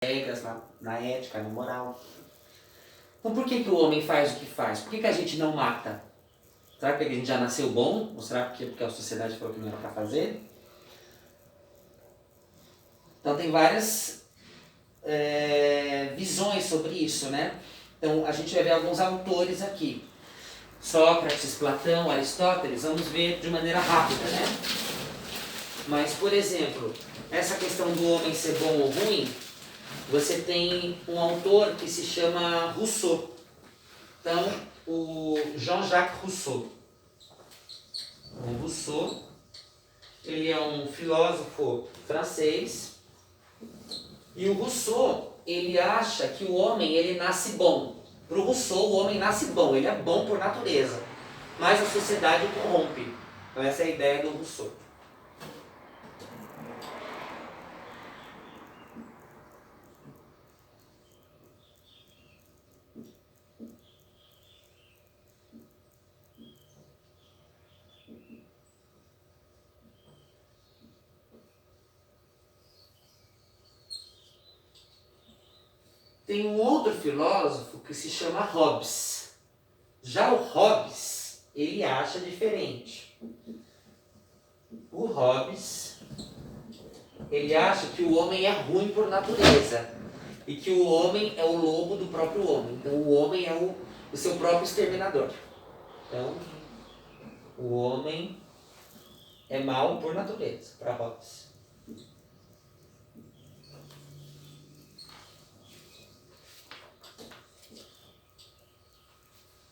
regras, na ética, na moral. Então por que o homem faz o que faz? Por que a gente não mata? Será que a gente já nasceu bom? Ou será que porque a sociedade falou que não era para fazer? Então tem várias visões sobre isso, né? Então a gente vai ver alguns autores aqui. Sócrates, Platão, Aristóteles, vamos ver de maneira rápida, né? Mas, por exemplo, essa questão do homem ser bom ou ruim, você tem um autor que se chama Rousseau. Então, o Jean-Jacques Rousseau. O Rousseau, ele é um filósofo francês, e o Rousseau, ele acha que o homem, ele nasce bom. Para o Rousseau, o homem nasce bom, ele é bom por natureza, mas a sociedade o corrompe. Então essa é a ideia do Rousseau. Tem um outro filósofo que se chama Hobbes. Já o Hobbes, ele acha diferente. O Hobbes, ele acha que o homem é ruim por natureza e que o homem é o lobo do próprio homem. Então o homem é o seu próprio exterminador. Então, o homem é mau por natureza, para Hobbes.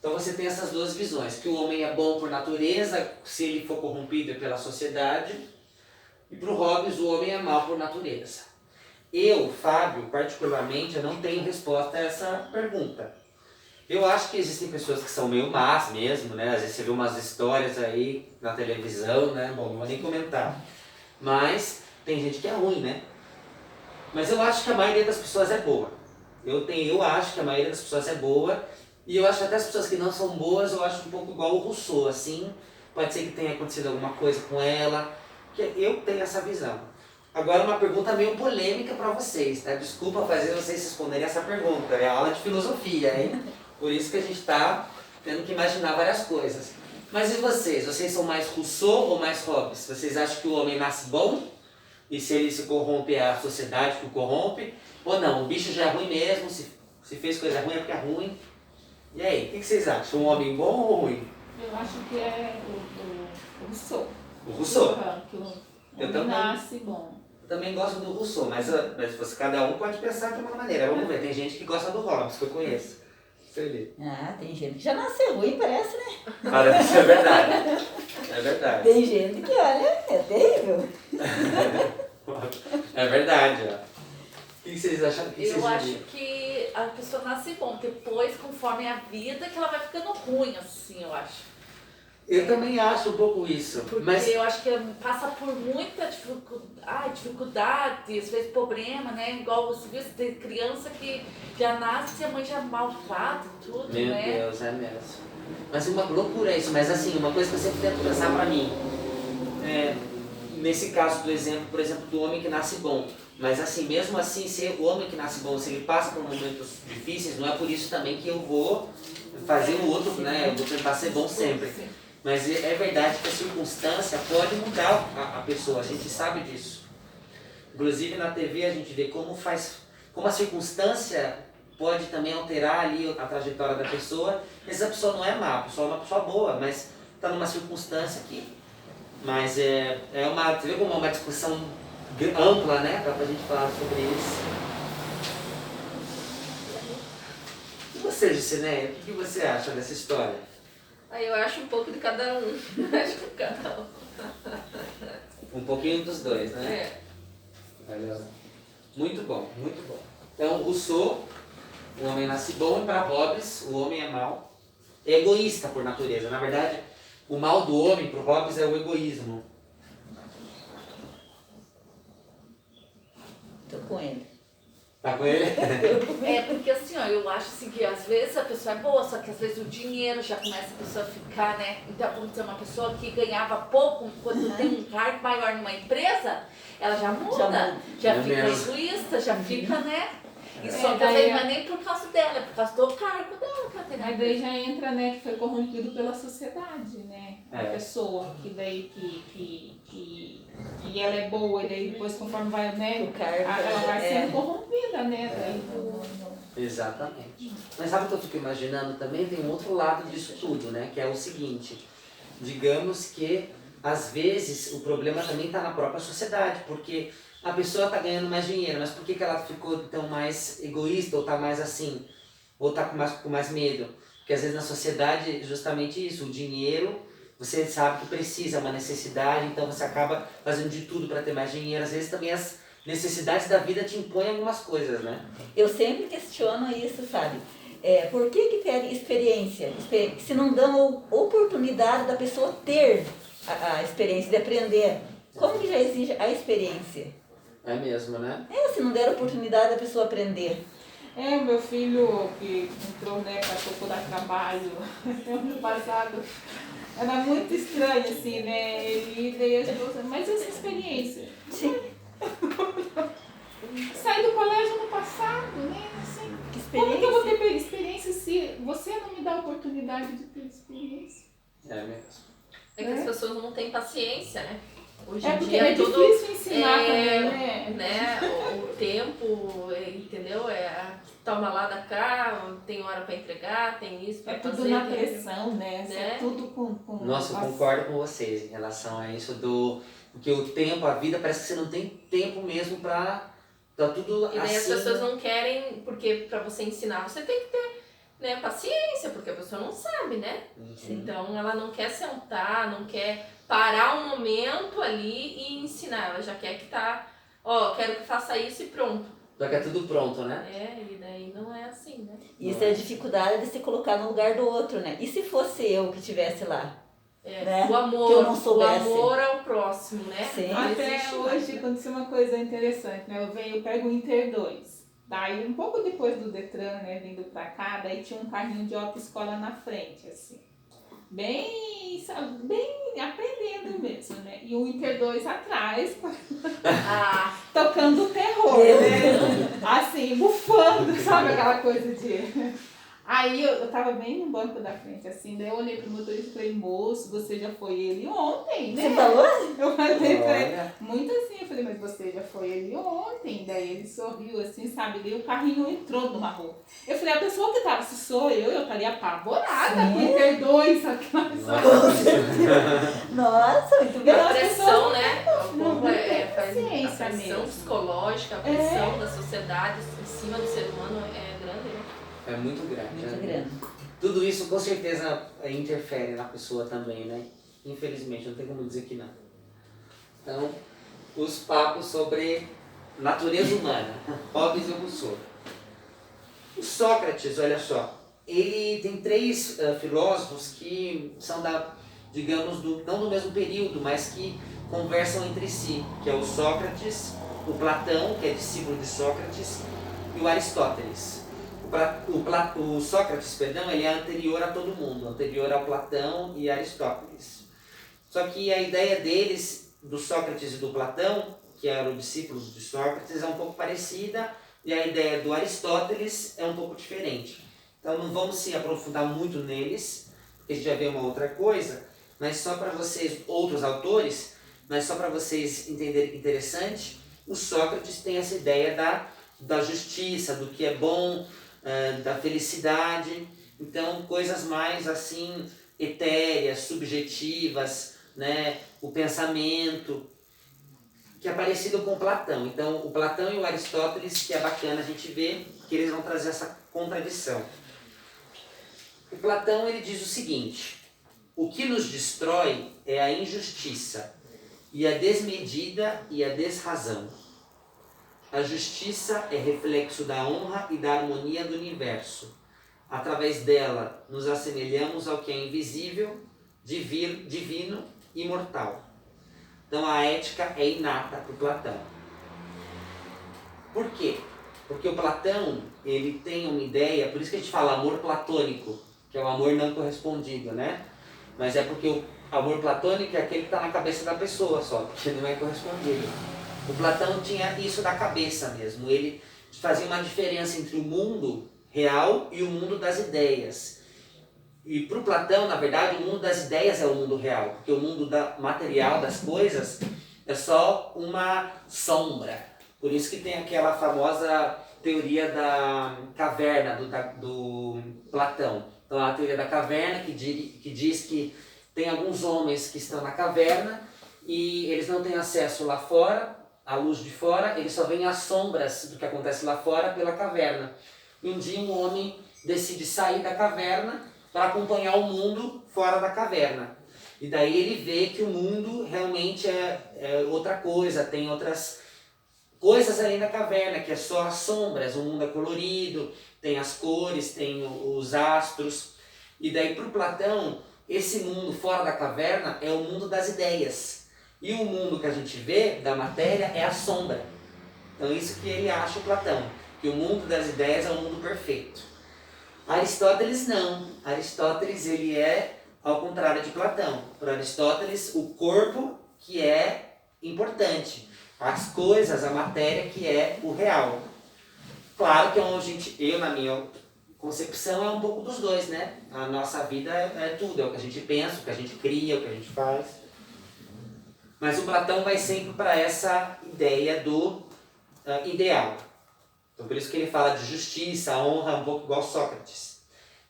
Então você tem essas duas visões, que o homem é bom por natureza, se ele for corrompido pela sociedade, e para o Hobbes o homem é mau por natureza. Eu, Fábio, particularmente, eu não tenho resposta a essa pergunta. Eu acho que existem pessoas que são meio más mesmo, né? Às vezes você vê umas histórias aí na televisão, né? Bom, não vou nem comentar. Mas tem gente que é ruim, né? Mas eu acho que a maioria das pessoas é boa. Eu acho que a maioria das pessoas é boa. E eu acho até as pessoas que não são boas, eu acho um pouco igual o Rousseau, assim. Pode ser que tenha acontecido alguma coisa com ela. Que eu tenho essa visão. Agora uma pergunta meio polêmica para vocês, tá? Desculpa fazer vocês responderem essa pergunta. É aula de filosofia, hein? Por isso que a gente está tendo que imaginar várias coisas. Mas e vocês? Vocês são mais Rousseau ou mais Hobbes? Vocês acham que o homem nasce bom? E se ele se corrompe, é a sociedade que o corrompe? Ou não? O bicho já é ruim mesmo, se fez coisa ruim é porque é ruim. E aí, o que vocês acham? Um homem bom ou ruim? Eu acho que é o Rousseau. O Rousseau? Que o Eu homem também. nasce bom. Eu também gosto do Rousseau, mas cada um pode pensar de uma maneira. Vamos ver, tem gente que gosta do Hobbes, que eu conheço. Ah, tem gente que já nasceu ruim, parece, né? Parece, é verdade. É verdade. Tem gente que, olha, é terrível. É verdade, ó. O que vocês acham? Eu acho que a pessoa nasce bom, depois, conforme a vida, que ela vai ficando ruim, assim, eu acho. Eu também acho um pouco isso. Porque Mas eu acho que passa por muita dificuldade, às vezes problema, né? Igual você viu, tem criança que já nasce e a mãe já maltrata e tudo, meu né? Deus, é mesmo. Mas uma loucura isso. Mas assim, uma coisa que eu sempre tento pensar pra mim. Nesse caso do exemplo, por exemplo, do homem que nasce bom. Mas assim, mesmo assim, se o homem que nasce bom, se ele passa por momentos difíceis, não é por isso também que eu vou fazer o outro, né? Eu vou tentar ser bom sempre. Mas é verdade que a circunstância pode mudar a pessoa, a gente sabe disso. Inclusive na TV a gente vê como a circunstância pode também alterar ali a trajetória da pessoa. Essa pessoa não é má, a pessoa é uma pessoa boa, mas está numa circunstância que... Mas você vê como é uma discussão ampla, né, para a gente falar sobre isso. E você, Jucineia, o que você acha dessa história? Aí eu acho um pouco de cada um. Acho que cada um. Um pouquinho dos dois, né? É. Muito bom, muito bom. Então, Rousseau, o homem nasce bom, e para Hobbes, o homem é mau. É egoísta por natureza. Na verdade, o mal do homem para Hobbes é o egoísmo. Tô com ele. Tá com ele? É, porque assim, ó, eu acho assim que às vezes a pessoa é boa, só que às vezes o dinheiro já começa a pessoa a ficar, né? Então, vamos dizer, uma pessoa que ganhava pouco, quando tem um cargo maior numa empresa, ela já muda, já É fica mesmo. egoísta, já fica, né? E só que às daí vezes não é nem por causa dela, é por causa do cargo dela que ela tem. Mas daí já entra, né, que foi corrompido pela sociedade, né? A É. pessoa que daí que ela é boa e daí depois conforme vai, né? O cargo, Ela vai é. sendo corrompida, né? Daí Exatamente. Mas sabe o que eu fico imaginando também? Tem um outro lado disso tudo, né? Que é o seguinte, digamos que às vezes o problema também está na própria sociedade, porque a pessoa está ganhando mais dinheiro, mas por que ela ficou então mais egoísta ou está mais assim, ou está com mais medo? Porque às vezes na sociedade justamente isso, o dinheiro você sabe que precisa, é uma necessidade, então você acaba fazendo de tudo para ter mais dinheiro. Às vezes também as necessidades da vida te impõem algumas coisas, né? Eu sempre questiono isso, sabe? Por que pedem experiência? Se não dão oportunidade da pessoa ter a experiência de aprender. Como que já exige a experiência? É mesmo, né? Se não der oportunidade da pessoa aprender. o meu filho que entrou, né, para procurar trabalho ano passado, era muito estranho, assim, né? Ele veio mas essa experiência? Sim. Saí do colégio ano passado, né? Assim, Que como que eu vou experiência? ter experiência se você não me dá a oportunidade de ter experiência? É mesmo. É que as pessoas não têm paciência, né? Hoje É em porque dia é tudo, difícil ensinar também, né? O tempo, entendeu? Toma lá da cá, tem hora para entregar, tem isso para É fazer. tudo na tem- pressão, né? Né? É tudo com Nossa, eu concordo com vocês em relação a isso porque o tempo, a vida, parece que você não tem tempo mesmo pra tá tudo E daí assim. as pessoas não querem, porque para você ensinar você tem que ter, né, paciência, porque a pessoa não sabe, né? Então ela não quer sentar, não quer parar um momento ali e ensinar. Ela já quer que quero que faça isso e pronto. Já que é tudo pronto, né? E daí não é assim, né? Isso é a dificuldade de se colocar no lugar do outro, né? E se fosse eu que estivesse lá? Né? O amor, Que eu não o soubesse. amor ao próximo, né? Sim. Não Até existe hoje mais, né? aconteceu uma coisa interessante, né? Eu pego o Inter 2. Daí, um pouco depois do Detran, né, vindo pra cá, daí tinha um carrinho de autoescola na frente, assim. Bem, sabe, bem aprendendo mesmo, né? E o Inter 2 atrás, tocando terror, né? Assim, bufando, sabe aquela coisa de... Aí eu tava bem no banco da frente, assim, daí eu olhei pro motorista e falei, moço, você já foi ele ontem, né? Você falou? Eu falei pra ele, Olha. muito assim, eu falei, mas você já foi ele ontem. Daí ele sorriu assim, sabe? Daí o carrinho entrou numa rua. Eu falei, a pessoa que tava, se sou eu estaria apavorada com o Inter 2 atrás. Nossa, muito bem. A As pressão, pessoas né? O não povo tem faz paciência a pressão mesmo. psicológica, a pressão da sociedade em cima do ser humano é grande, né? É muito grande. Muito né? grande. Tudo isso com certeza interfere na pessoa também, né? Infelizmente, não tem como dizer que não. Então, os papos sobre natureza humana, Hobbes e Rousseau. O Sócrates, olha só, ele tem três filósofos que são digamos, não do mesmo período, mas que conversam entre si, que é o Sócrates, o Platão, que é discípulo de Sócrates, e o Aristóteles. O Sócrates, perdão, ele é anterior a todo mundo, anterior ao Platão e Aristóteles. Só que a ideia deles, do Sócrates e do Platão, que eram discípulos de Sócrates, é um pouco parecida, e a ideia do Aristóteles é um pouco diferente. Então não vamos se aprofundar muito neles, porque a gente vai ver uma outra coisa, mas só para vocês, outros autores, mas só para vocês entenderem que é interessante, o Sócrates tem essa ideia da justiça, do que é bom, da felicidade, então coisas mais assim etéreas, subjetivas, né? O pensamento, que é parecido com Platão. Então o Platão e o Aristóteles, que é bacana a gente ver que eles vão trazer essa contradição. O Platão ele diz o seguinte: o que nos destrói é a injustiça, e a desmedida e a desrazão. A justiça é reflexo da honra e da harmonia do universo. Através dela, nos assemelhamos ao que é invisível, divino e imortal. Então a ética é inata para o Platão. Por quê? Porque o Platão, ele tem uma ideia, por isso que a gente fala amor platônico, que é o amor não correspondido, né? Mas é porque o amor platônico é aquele que está na cabeça da pessoa só, que não é correspondido. O Platão tinha isso da cabeça mesmo, ele fazia uma diferença entre o mundo real e o mundo das ideias. E para o Platão, na verdade, o mundo das ideias é o mundo real, porque o mundo material das coisas é só uma sombra. Por isso que tem aquela famosa teoria da caverna do Platão. Então, a teoria da caverna que diz que tem alguns homens que estão na caverna e eles não têm acesso lá fora, à luz de fora, eles só veem as sombras do que acontece lá fora pela caverna. E um dia um homem decide sair da caverna para acompanhar o mundo fora da caverna. E daí ele vê que o mundo realmente é outra coisa, tem outras coisas além da caverna, que é só as sombras, o mundo é colorido, tem as cores, tem os astros. E daí para o Platão, esse mundo fora da caverna é o mundo das ideias. E o mundo que a gente vê, da matéria, é a sombra. Então isso que ele acha o Platão, que o mundo das ideias é o mundo perfeito. Aristóteles não. Aristóteles ele é ao contrário de Platão. Para Aristóteles, o corpo que é importante, as coisas, a matéria que é o real. Claro que eu na minha concepção é um pouco dos dois, né? A nossa vida é tudo, é o que a gente pensa, o que a gente cria, o que a gente faz. Mas o Platão vai sempre para essa ideia do ideal. Então por isso que ele fala de justiça, honra, um pouco igual Sócrates.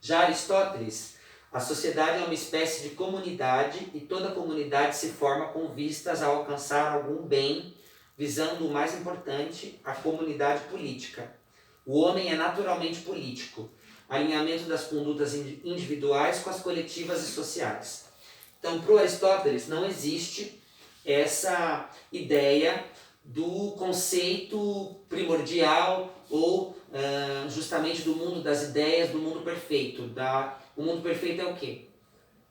Já Aristóteles, a sociedade é uma espécie de comunidade e toda comunidade se forma com vistas a alcançar algum bem, visando o mais importante, a comunidade política. O homem é naturalmente político, alinhamento das condutas individuais com as coletivas e sociais. Então, para o Aristóteles, não existe essa ideia do conceito primordial ou justamente do mundo das ideias, do mundo perfeito. O mundo perfeito é o quê?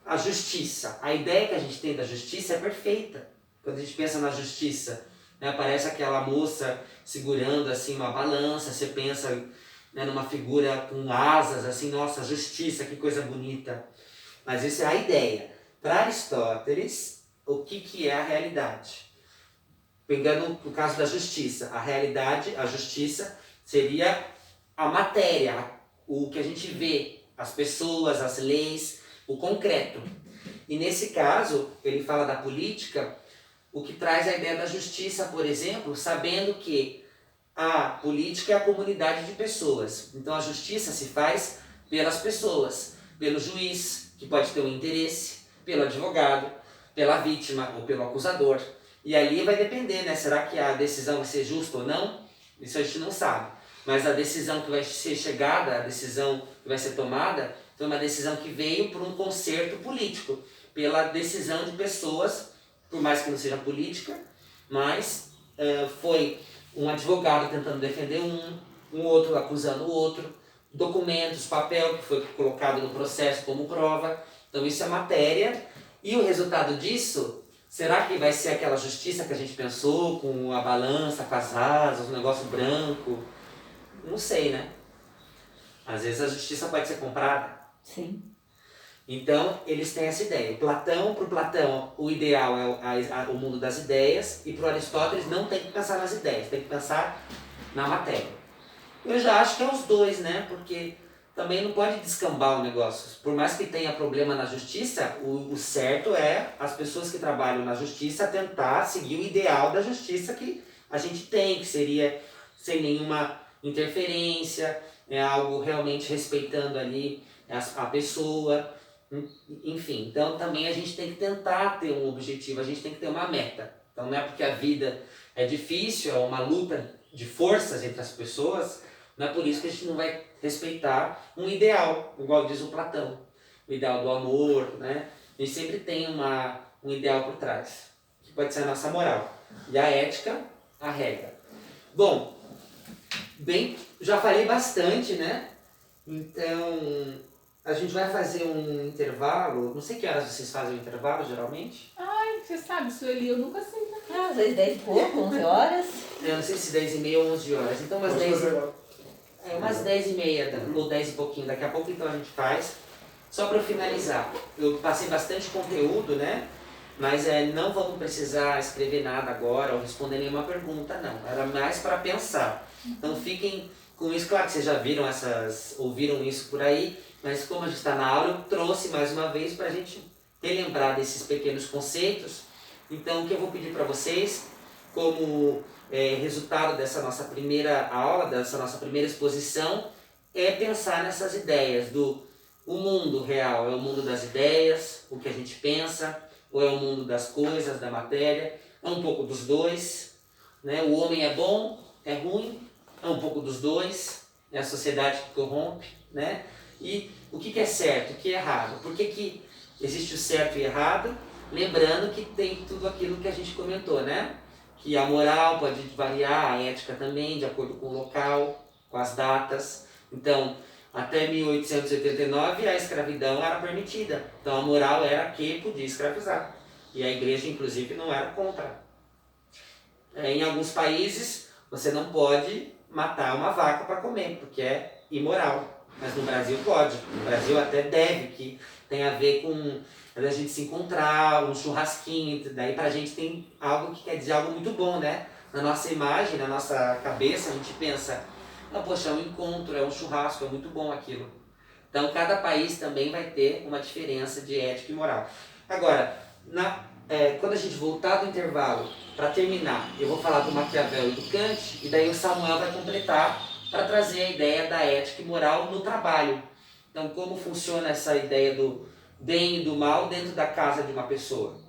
A justiça. A ideia que a gente tem da justiça é perfeita. Quando a gente pensa na justiça, né, aparece aquela moça segurando assim uma balança, você pensa, né, numa figura com asas, assim, nossa, justiça, que coisa bonita. Mas isso é a ideia. Para Aristóteles, o que é a realidade? Pegando o caso da justiça, a realidade, a justiça, seria a matéria, o que a gente vê, as pessoas, as leis, o concreto. E nesse caso, ele fala da política, o que traz a ideia da justiça, por exemplo, sabendo que a política é a comunidade de pessoas. Então a justiça se faz pelas pessoas, pelo juiz, que pode ter um interesse, pelo advogado, pela vítima ou pelo acusador. E ali vai depender, né? Será que a decisão vai ser justa ou não? Isso a gente não sabe. Mas a decisão que vai ser chegada, a decisão que vai ser tomada, foi uma decisão que veio por um concerto político, pela decisão de pessoas, por mais que não seja política, mas foi um advogado tentando defender um outro acusando o outro, documentos, papel que foi colocado no processo como prova. Então isso é matéria. E o resultado disso, será que vai ser aquela justiça que a gente pensou, com a balança, com as asas, o negócio branco? Não sei, né? Às vezes a justiça pode ser comprada. Sim. Então, eles têm essa ideia. Para o Platão, o ideal é o mundo das ideias, e para o Aristóteles não tem que pensar nas ideias, tem que pensar na matéria. Eu já acho que é os dois, né? Porque também não pode descambar o negócio. Por mais que tenha problema na justiça, o certo é as pessoas que trabalham na justiça tentar seguir o ideal da justiça que a gente tem, que seria sem nenhuma interferência, algo realmente respeitando ali a pessoa. Enfim, então também a gente tem que tentar ter um objetivo, a gente tem que ter uma meta. Então não é porque a vida é difícil, é uma luta de forças entre as pessoas, não é por isso que a gente não vai respeitar um ideal, igual diz o Platão, o ideal do amor, né? A gente sempre tem um ideal por trás, que pode ser a nossa moral. E a ética, a regra. Bom, já falei bastante, né? Então, a gente vai fazer um intervalo. Não sei que horas vocês fazem o intervalo, geralmente. Ai, você sabe, Sueli, eu nunca sei. Às vezes 10 e pouco, 11 horas. Eu não sei se 10h30 ou 11 horas. Então umas 10h30 ou 10 e pouquinho. Daqui a pouco então a gente faz. Só para finalizar, eu passei bastante conteúdo, né? Mas não vamos precisar escrever nada agora ou responder nenhuma pergunta, não. Era mais para pensar. Então fiquem com isso. Claro que vocês já ouviram isso por aí, mas como a gente está na aula, eu trouxe mais uma vez para a gente relembrar desses pequenos conceitos. Então o que eu vou pedir para vocês, como resultado dessa nossa primeira aula, dessa nossa primeira exposição, é pensar nessas ideias o mundo real é o mundo das ideias, o que a gente pensa, ou é o mundo das coisas, da matéria, é um pouco dos dois, né? O homem é bom, é ruim, é um pouco dos dois, é a sociedade que corrompe, né? E o que é certo, o que é errado? Por que existe o certo e errado? Lembrando que tem tudo aquilo que a gente comentou, né? Que a moral pode variar, a ética também, de acordo com o local, com as datas. Então, até 1889 a escravidão era permitida. Então a moral era que podia escravizar. E a igreja, inclusive, não era contra. Em alguns países, você não pode matar uma vaca para comer, porque é imoral. Mas no Brasil pode. No Brasil até deve, que tem a ver com a gente se encontrar, um churrasquinho. Daí pra gente tem algo que quer dizer algo muito bom, né? Na nossa imagem, na nossa cabeça, a gente pensa, poxa, é um encontro, é um churrasco, é muito bom aquilo. Então cada país também vai ter uma diferença de ética e moral. Agora, quando a gente voltar do intervalo, para terminar, eu vou falar do Maquiavel e do Kant, e daí o Samuel vai completar para trazer a ideia da ética e moral no trabalho. Então como funciona essa ideia do bem e do mal dentro da casa de uma pessoa?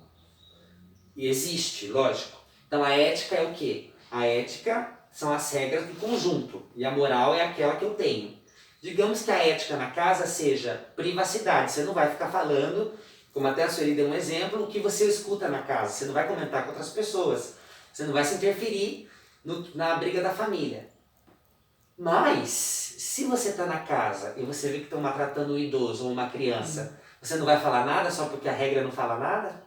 E existe, lógico. Então a ética é o quê? A ética são as regras do conjunto e a moral é aquela que eu tenho. Digamos que a ética na casa seja privacidade. Você não vai ficar falando, como até a Sueli deu um exemplo, o que você escuta na casa. Você não vai comentar com outras pessoas. Você não vai se interferir na briga da família. Mas, se você está na casa e você vê que estão maltratando um idoso ou uma criança, você não vai falar nada só porque a regra não fala nada?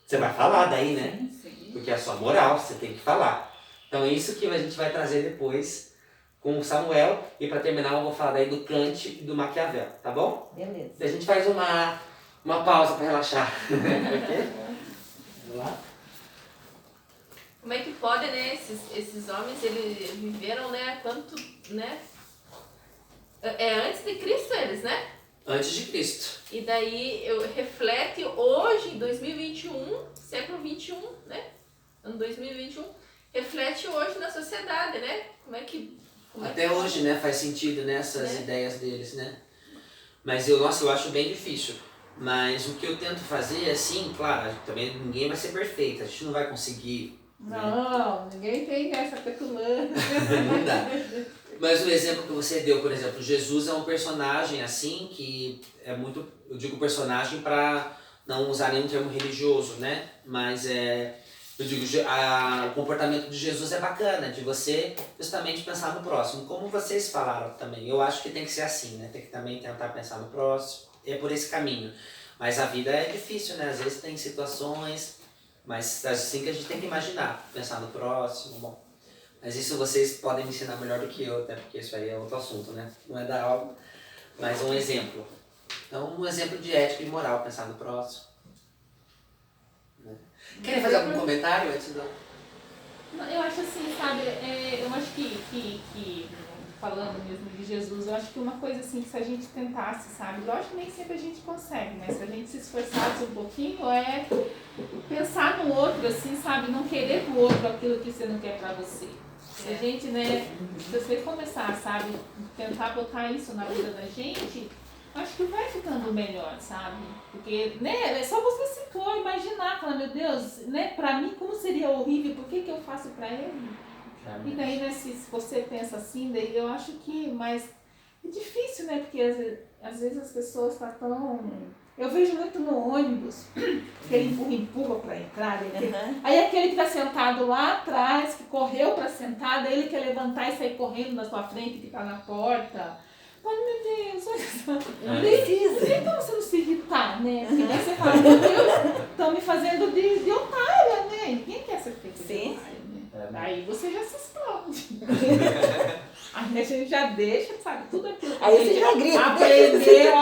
Você vai falar daí, né? Porque é a sua moral, você tem que falar. Então é isso que a gente vai trazer depois com o Samuel. E para terminar eu vou falar daí do Kant e do Maquiavel, tá bom? Beleza. A gente faz uma pausa para relaxar. Vamos lá? Como é que pode, né, esses homens, eles viveram, né, quanto, né, antes de Cristo eles, né? Antes de Cristo. E daí reflete hoje, em 2021, século 21, né, ano 2021, reflete hoje na sociedade, né, como é que Até hoje, né, faz sentido, né, essas ideias deles, né? Mas eu acho bem difícil. Mas o que eu tento fazer, assim, claro, também ninguém vai ser perfeito, a gente não vai conseguir. Não, ninguém tem essa petulância. Não dá. Mas o exemplo que você deu, por exemplo, Jesus é um personagem assim que é muito, eu digo personagem para não usar nenhum termo religioso, né? Mas eu digo, o comportamento de Jesus é bacana, de você justamente pensar no próximo, como vocês falaram também. Eu acho que tem que ser assim, né? Tem que também tentar pensar no próximo, é por esse caminho. Mas a vida é difícil, né? Às vezes tem situações, mas assim que a gente tem que imaginar, pensar no próximo, bom. Mas isso vocês podem me ensinar melhor do que eu, até porque isso aí é outro assunto, né? Não é da aula, mas um exemplo. Então, um exemplo de ética e moral, pensar no próximo. Né? Querem fazer algum comentário antes do... Eu acho assim, sabe, eu acho que falando mesmo de Jesus, eu acho que uma coisa assim, que se a gente tentasse, sabe, lógico que nem sempre a gente consegue, mas se a gente se esforçasse um pouquinho, pensar no outro, assim, sabe, não querer do outro aquilo que você não quer pra você. Se a gente, né, se você começar, sabe, tentar botar isso na vida da gente, acho que vai ficando melhor, sabe? Porque, né, é só você se pôr, imaginar, falar, meu Deus, né, pra mim como seria horrível, por que eu faço pra ele? E daí, né, se você pensa assim, daí eu acho que, mas é difícil, né, porque às vezes as pessoas estão tão... Eu vejo muito no ônibus, aquele empurra pra entrar, aí aquele que tá sentado lá atrás, que correu pra sentar, daí ele quer levantar e sair correndo na sua frente, que tá na porta. Mas, meu Deus, olha só. Não tem como você não se irritar, né? Porque daí você fala, meu Deus, estão me fazendo de otária, né? Ninguém quer ser feito de otária, né? Aí você já se explode. Aí a gente já deixa, sabe, tudo aquilo que Aí a gente você já grita, aprendeu,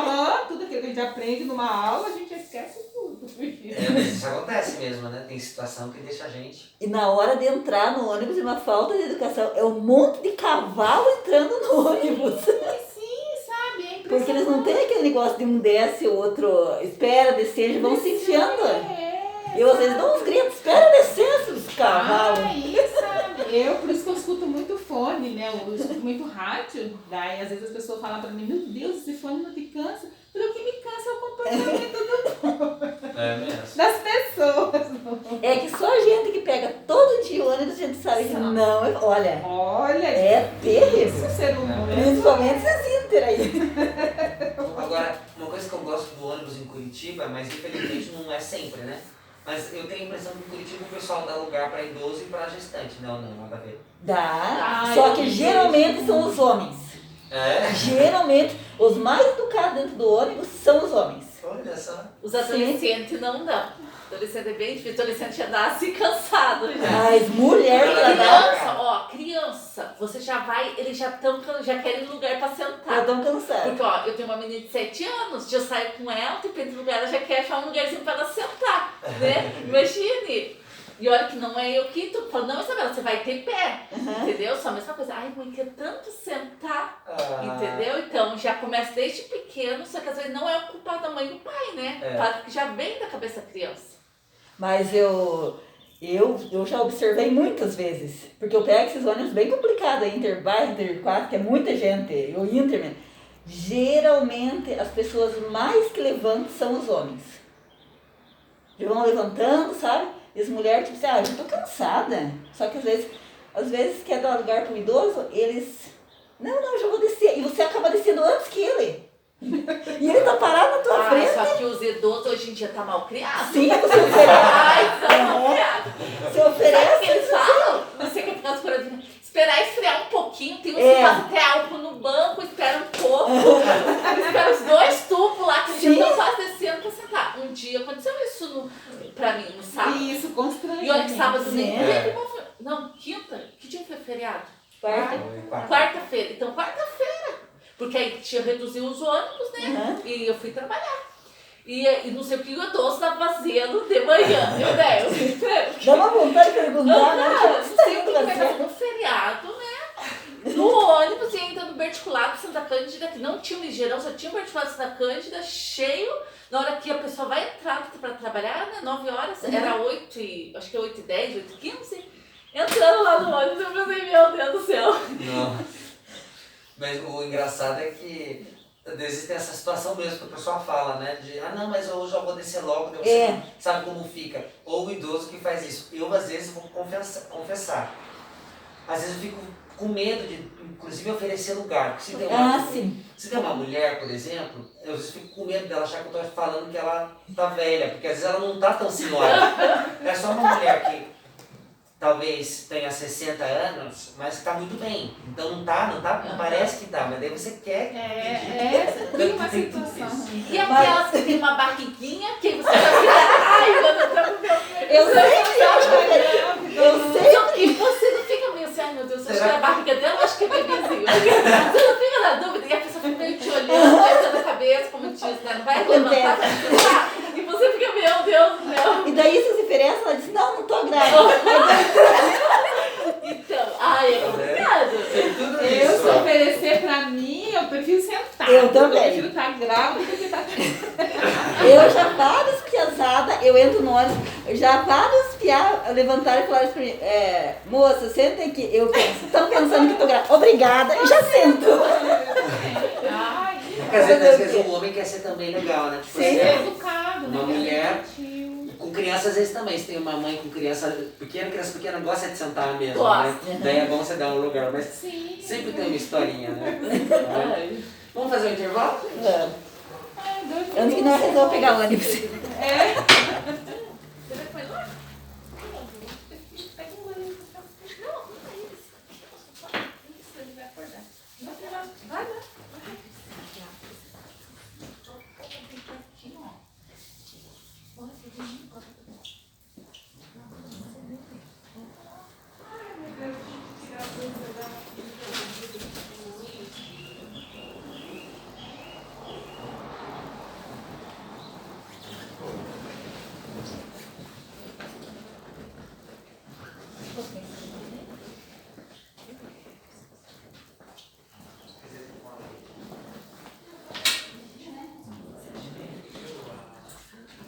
tudo aquilo que a gente aprende numa aula, a gente esquece tudo. Mas isso acontece mesmo, né? Tem situação que deixa a gente. E na hora de entrar no ônibus é uma falta de educação. É um monte de cavalo entrando no ônibus. Sim, sabe, é impressionante. Porque eles não têm aquele negócio de um desce, o outro espera descer, eles vão se enfiando. Eu às vezes dou uns gritos, espera descer, esses cavalos. Aí, sabe, por isso que eu escuto muito fone, né? Eu escuto muito rádio. Daí às vezes as pessoas falam pra mim, meu Deus, esse fone não te cansa? O que me cansa é o comportamento É mesmo. das pessoas. É que só a gente que pega todo dia o ônibus, a gente sabe que não. Olha, Olha, é terrível. esse ser humano. Principalmente esses Inter aí. Agora, uma coisa que eu gosto do ônibus em Curitiba, mas infelizmente não é sempre, né? Mas eu tenho a impressão que em Curitiba o pessoal dá lugar para idoso e para gestante. Não, nada a ver. Dá. Só que geralmente são os homens. É? Geralmente, os mais educados dentro do ônibus são os homens. Olha só. Os adolescentes não dão. Adolescente é bem difícil, adolescente já dá assim cansado já. Mas mulher já dá. Criança, você já vai, eles já querem lugar pra Já sentar. estão cansados. Porque, ó, eu tenho uma menina de 7 anos, já saio com ela, depende do lugar, ela já quer achar um lugarzinho pra ela sentar, né? Imagine. E olha que não é eu que tô falando, não, Isabela, você vai ter pé, entendeu? Só a mesma coisa. Ai, mãe, quer tanto sentar, entendeu? Então, já começa desde pequeno, só que às vezes não é o culpado da mãe e do pai, né? Claro que já vem da cabeça da criança. Mas eu já observei muitas vezes, porque eu pego esses ônibus bem complicados, Interbairro, Inter4, que é muita gente, o Inter, geralmente as pessoas mais que levantam são os homens. Eles vão levantando, sabe? E as mulheres, tipo assim, eu já tô cansada. Só que às vezes quer dar lugar pro idoso, eles, não, eu já vou descer. E você acaba descendo antes que ele. E ele tá parado na tua frente. Só que os idosos hoje em dia tá mal criados. Sim, você oferece. Ai, tá mal criados. Você Sabe o oferece. que eles falam? Você quer ficar esperando, esperar esfriar um pouquinho, tem uns que passam até álcool no banco, espera um pouco, espera os 2 tubos lá que eles já estão quase descendo pra sentar. Um dia aconteceu isso pra mim, no sábado. Isso, constrange. E olha que sábado nem É. Não, quinta, que dia foi feriado? Quarta. Quarta-feira. Então, quarta-feira. Porque aí tinha reduzido os ônibus, né? E eu fui trabalhar. E não sei o que o idoso estava fazendo de manhã. Dá uma vontade de perguntar, né? Não sei o que Tá vai fazer no feriado, né? No ônibus e ainda no Berticulado Santa Cândida, que não tinha um ligeirão, só tinha um Berticulado Santa Cândida, cheio. Na hora que a pessoa vai entrar para trabalhar, né? 9 horas, era 8 e acho que é 8h10, 8h15. Entrando lá no ônibus, eu pensei, meu Deus do céu. Não. Mas o engraçado é que às vezes tem essa situação mesmo que o pessoal fala, né? De, não, mas eu já vou descer logo, você sabe como fica. Ou o idoso que faz isso. Eu, às vezes, vou confessar. Às vezes eu fico com medo de, inclusive, oferecer lugar. Porque se tem uma mulher, por exemplo, eu às vezes fico com medo dela achar que eu estou falando que ela tá velha. Porque às vezes ela não tá tão senhora. É só uma mulher que talvez tenha 60 anos, mas está muito bem. Então não parece que tá, mas daí você quer. Tem uma situação. E aquelas que tem uma barriguinha, que você já fica, ai, eu não tô meu. Eu sei. E você não fica meio assim, ai meu Deus, acho que é a barriga dela, acho que é bebezinho. Você não fica na dúvida, e a pessoa fica meio te olhando, apertando a cabeça, como diz, né? Não vai levantar, e você fica, meu Deus do céu. E daí você se oferece, ela diz, não tô grávida. Então, ai, é complicado. Tem tudo Eu, isso. se oferecer pra mim, eu prefiro sentar. Eu também. Eu prefiro estar grávida do que estar Eu já vários piazadas, eu entro no ônibus, já vários piá levantaram e falaram pra mim, moça, senta aqui. Eu penso, estão pensando que eu tô grávida. Obrigada, e já sento. Ai, Porque às vezes o homem quer ser também legal, né? Tipo, Sim. é educado, né? Uma mulher. Gentil. Com criança, às vezes também. Se tem uma mãe com criança pequena gosta de sentar mesmo, Gosta. né? Daí é bom você dar um lugar, mas Sim. sempre tem uma historinha, né? Ai. Vamos fazer um intervalo? Ai, 2 minutos. Antes que nós resolvemos pegar o ônibus. Você vai comer lá? Pega um golinho. Não, ele vai acordar. Vai lá.